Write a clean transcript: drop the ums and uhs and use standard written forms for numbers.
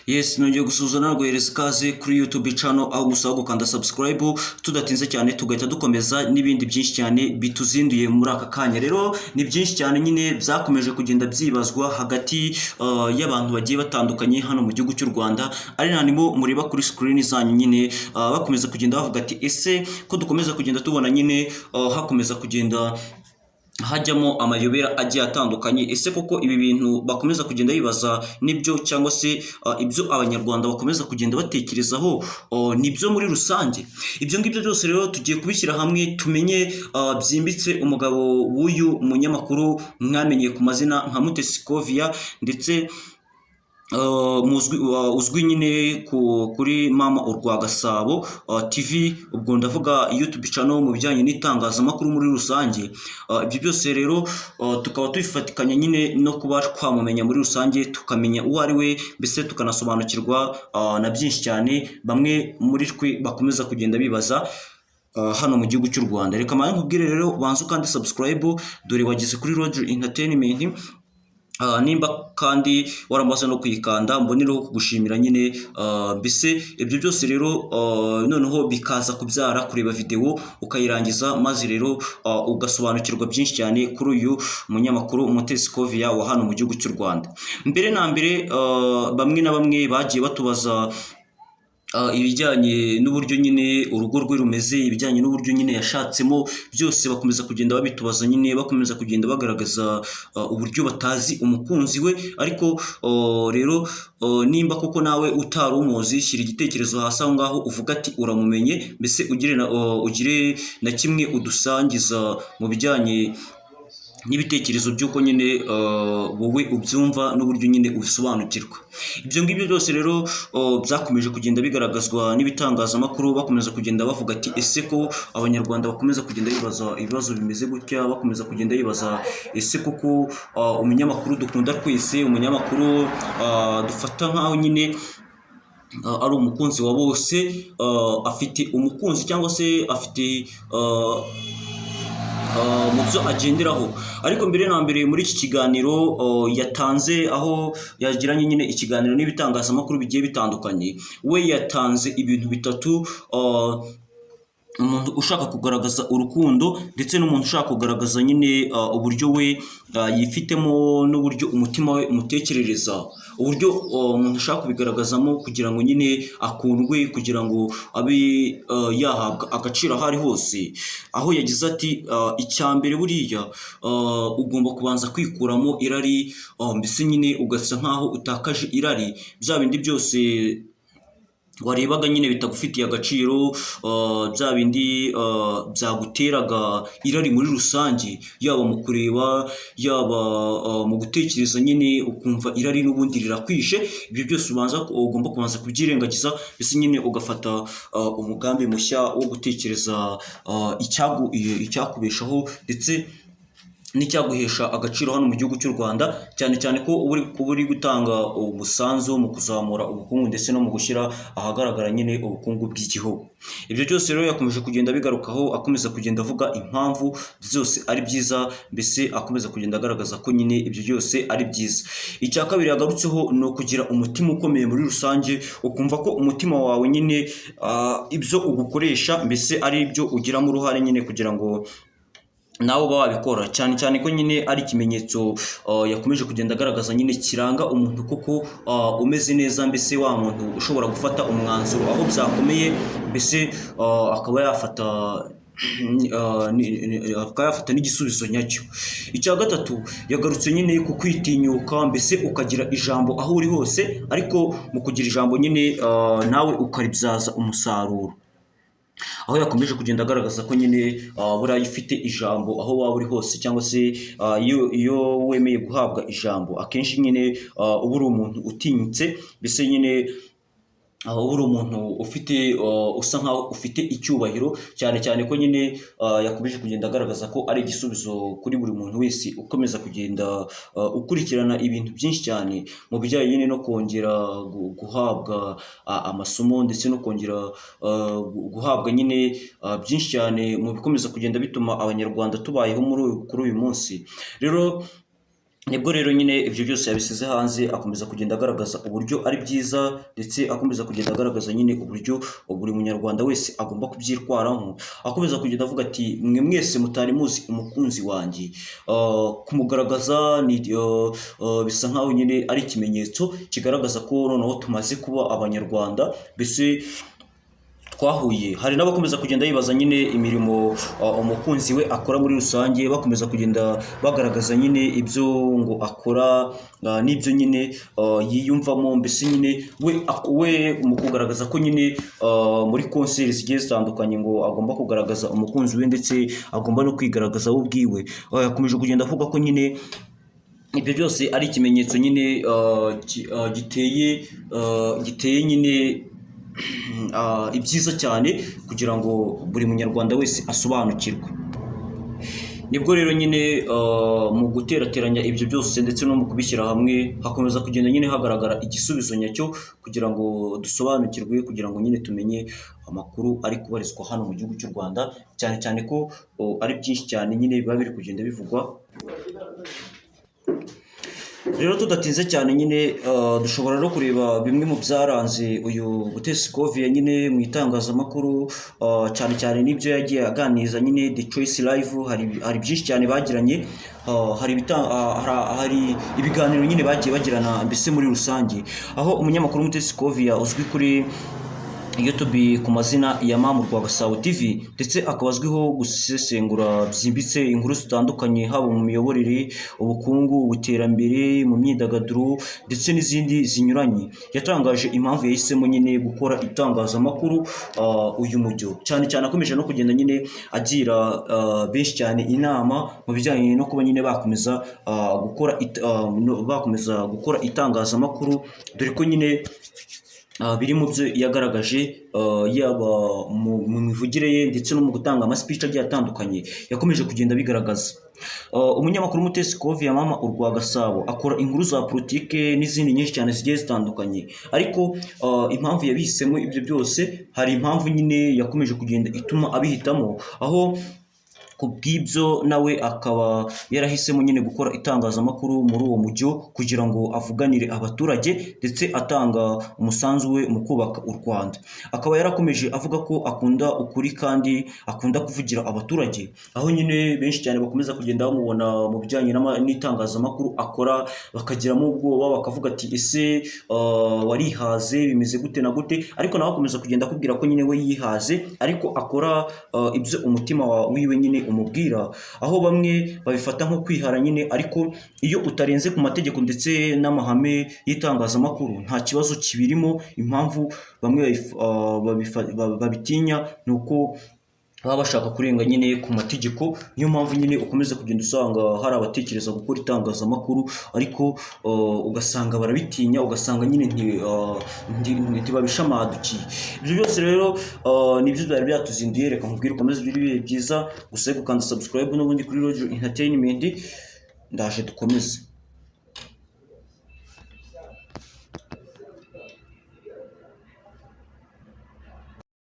Yes, nongeye gusuzana guhereza ikaze kuri YouTube channel aho gusaba gukanda subscribe tudatinze cyane tugahita dukomeza n'ibindi byinshi cyane bituzinduye muri aka kanya. Rero ni byinshi cyane nyine byakomeje kugenda byibazwa hagati y'abantu bagiye batandukanye hano mu gihugu cy'u Rwanda, ari nanimo mureba kuri screen zanyu nyine bakomeza kugenda bavuga ati ese ko dukomeza kugenda tubona nyine hakomeza kugenda hajyamo amayobera agiye atandukanye, ese koko ibi bintu bakomeza kugenda bibaza nibyo cyangwa se ibyo abanyarwanda bakomeza kugenda batekerezaho nibyo muri rusange? Ibyo ngibyo byose rero tugiye kubishyira hamwe tumenye byimbitse umugabo w'uyu munyamakuru mwamenye ku mazina nka Mutesi Kovia, ndetse uzwi nyine kuri Mama Urwa Gasabo TV, ubwo ndavuga YouTube channel mu bijyanye n'itangazamakuru muri rusange. Ibyo byose rero tukaba tubifatikanya nyine no kuba twamumenya muri rusange, tukamenya uwo ari we, mbese tukanasobanukirwa na byinshi cyane bamwe muri twe bakomeza kugenda bibaza hano mu gihugu cy'u Rwanda. Reka mpamvu nkubwire rero banza kandi subscribe, dore wageze kuri Roger Entertainment. Nimba kandi waramaze no kuyikanda mboneraho kugushimira nyine, mbese ibyo byose rero noneho bikaza kubyara kureba video ukayirangiza, maze rero ugasobanukirwa byinshi cyane kuri uyu munyamakuru Mutesi Kovia wa hano mu gihugu cy'u Rwanda. Mbere na mbere bamwe na bamwe bagiye batubaza ibijyanye n'uburyo nyine urugo rwe rumeze, ibijyanye n'uburyo nyine yashatsemo, byose bakomeza kugenda babitubaza nyine, bakomeza kugenda bagaragaza uburyo batazi umukunzi we. Ariko rero nimba koko nawe utari umuzi, shyira igitekerezo hasi aho ngaho uvuga ati uramumenye, mbese ugire na kimwe udusangiza mu bijyanye n'ibitekerezo by'uko nyine wowe ubyumva n'uburyo nyine ubisobanukirwa. Ibyo ngibyo byose rero byakomeje kugenda bigaragazwa n'ibitangazamakuru, bakomeza kugenda bavuga ati ese ko abanyarwanda bakomeza kugenda bibaza ibibazo bimeze gutya, bakomeza kugenda bibaza ese koko umunyamakuru dukunda twese, umunyamakuru dufata nkaho nyine ari umukunzi wa bose, afite umukunzi cyangwa se afite mu byo agenderaho. Ariko mbere na mbere muri iki kiganiro yatanze, aho yagiranye nyine ikiganiro n'ibitangazamakuru bigiye bitandukanye, we yatanze ibintu bitatu: umuntu ushaka kugaragaza urukundo, ndetse n'umuntu ushaka kugaragaza nyine uburyo we yifitemo n'uburyo umutima we umutekerereza, uburyo umuntu ashaka kubigaragazamo kugira ngo nyine akundwe, kugira ngo abe yahabwa agaciro aho ari hose. Aho yagize ati icya mbere buriya ugomba kubanza kwikuramo irari, mbese nyine ugasa nkaho utakaje irari, bya bindi byose warebaga nyine bitagufitiye agaciro, bya bindi byaguteraga irari muri rusange, yaba mu kureba, yaba mu gutekereza nyine ukumva irari n'ubundi rirakwishe. Ibyo byose ugomba kubanza kubyirengagiza, mbese nyine ugafata umugambi mushya wo gutekereza icyakubeshaho ndetse n'icyaguhesha agaciro hano mu gihugu cy'u Rwanda, cyane cyane ko uri gutanga umusanzu mu kuzamura ubukungu ndetse no mu gushyira ahagaragara nyine ubukungu bw'igihugu. Ibyo byose rero yakomeje kugenda bigarukaho, akomeza kugenda avuga impamvu byose ari byiza, mbese akomeza kugenda agaragaza ko nyine ibyo byose ari byiza. Icya kabiri yagarutseho ni ukugira umutima ukomeye muri rusange, ukumva ko umutima wawe nyine ibyo ugukoresha mbese ari ibyo ugiramo uruhare nyine, kugira ngo nawe uba wabikora, cyane cyane ko nyine ari ikimenyetso yakomeje kugenda agaragaza nyine kiranga umuntu koko umeze neza, mbese wa muntu ushobora gufata umwanzuro aho byakomeye, mbese akaba yafata n'igisubizo nyacyo. Icya gatatu yagarutse nyine ku kwitinyuka, mbese ukagira ijambo aho uri hose, ariko mu kugira ijambo nyine nawe ukaribyaza umusaruro. Aho yakomeje kugenda agaragaza ko nyine buriya ufite ijambo aho waba uri hose, cyangwa se iyo wemeye guhabwa ijambo, akenshi nyine uba uri umuntu utinyitse, mbese nyine uri umuntu ufite usa nkaho ufite icyubahiro, cyane cyane ko nyine yakomeje kugenda agaragaza ko ari igisubizo kuri buri muntu wese ukomeza kugenda ukurikirana ibintu byinshi cyane mu bijyanye nyine no kongera guhabwa amasomo, ndetse no kongera guhabwa nyine byinshi cyane mu bikomeza kugenda bituma abanyarwanda tubayeho kuri uyu munsi. Rero nibwo rero nyine ibyo byose yabisize hanze, akomeza kugenda agaragaza uburyo ari byiza, ndetse akomeza kugenda agaragaza nyine uburyo buri munyarwanda wese agomba kubyitwaraho, akomeza kugenda avuga ati mwe mwese mutari muzi umukunzi wanjye. Kumugaragaza bisa nkaho nyine ari ikimenyetso kigaragaza ko noneho tumaze kuba abanyarwanda, mbese twahuye. Hari n'abakomeza kugenda yibaza nyine imirimo umukunzi we akora muri rusange, bakomeza kugenda bagaragaza nyine ibyo ngo akora n'ibyo nyine yiyumvamo, mbese nyine we mu kugaragaza ko nyine muri konseri zigiye zitandukanye ngo agomba kugaragaza umukunzi we, ndetse agomba no kwigaragaza we ubwiwe. Yakomeje kugenda avuga ko nyine ibyo byose ari ikimenyetso nyine giteye nyine ibyiza cyane kugira ngo buri munyarwanda wese asobanukirwe. Nibwo rero nyine mu guterateranya ibyo byose ndetse no mu kubishyira hamwe, hakomeza kugenda nyine hagaragara igisubizo nyacyo kugira ngo dusobanukirwe, kugira ngo nyine tumenye amakuru ari kubarizwa hano mu gihugu cy'u Rwanda, cyane cyane ko ari byinshi cyane nyine biba biri kugenda bivugwa. Rero tudatinze cyane nyine dushobora no kureba bimwe mu byaranze uyu Mutesi Scovia nyine mu itangazamakuru, cyane cyane n'ibyo yagiye aganiriza nyine The Choice Live. Hari byinshi cyane bagiranye, hari ibiganiro nyine bagiye bagirana mbese muri rusange, aho umunyamakuru Mutesi Scovia uzwi kuri YouTube ku mazina ya Mama Rwagasabo TV, ndetse akaba azwiho gusesengura byimbitse inkuru zitandukanye, haba mu miyoborere, ubukungu, ubuterambere, mu myidagaduro ndetse n'izindi zinyuranye. Yatangaje impamvu yahisemo nyine gukora itangazamakuru uyu mujyo, cyane cyane akomeje no kugenda nyine agira benshi cyane inama mu bijyanye no kuba nyine bakomeza gukora itangazamakuru, dore ko nyine biri mu byo yagaragaje, yaba mu mivugire ye ndetse no mu gutanga amaspeech agiye atandukanye, yakomeje kugenda bigaragaza. Umunyamakuru Mutesi Scovia Mama Rwagasabo akora inkuru za politike n'izindi nyinshi cyane zigiye zitandukanye, ariko impamvu yabihisemo ibyo byose, hari impamvu nyine yakomeje kugenda ituma abihitamo, aho kubw'ibyo nawe akaba yarahisemo nyine gukora itangazamakuru muri uwo mujyo kugira ngo avuganire abaturage ndetse atanga umusanzu we mu kubaka u Rwanda. Akaba yarakomeje avuga ko akunda ukuri kandi akunda kuvugira abaturage, aho nyine benshi cyane bakomeza kugenda bamubona mu bijyanye n'itangazamakuru akora, bakagiramo ubwoba, bakavuga ati ese warihaze bimeze gute na gute, ariko nawe akomeza kugenda akubwira ko nyine we yihaze, ariko akora ibyo umutima wiwe nyine umubwira, aho bamwe babifata nko kwihara nyine, ariko iyo utarenze ku mategeko ndetse n'amahame y'itangazamakuru nta kibazo kibirimo. Impamvu bamwe babitinya ni uko baba bashaka kurenga nyine ku mategeko, niyo mpamvu nyine ukomeza kugenda usanga hari abatekereza gukora itangazamakuru, ariko ugasanga barabitinya, ugasanga nyine ntibabishamadukiye. Ibyo byose rero nibyo byari byatuzinduye. Reka nkubwire ukomeze ugire ibihe byiza, gusa gukanda subscribe n'ubundi kuri Roger Entertainment, ndaje dukomeze.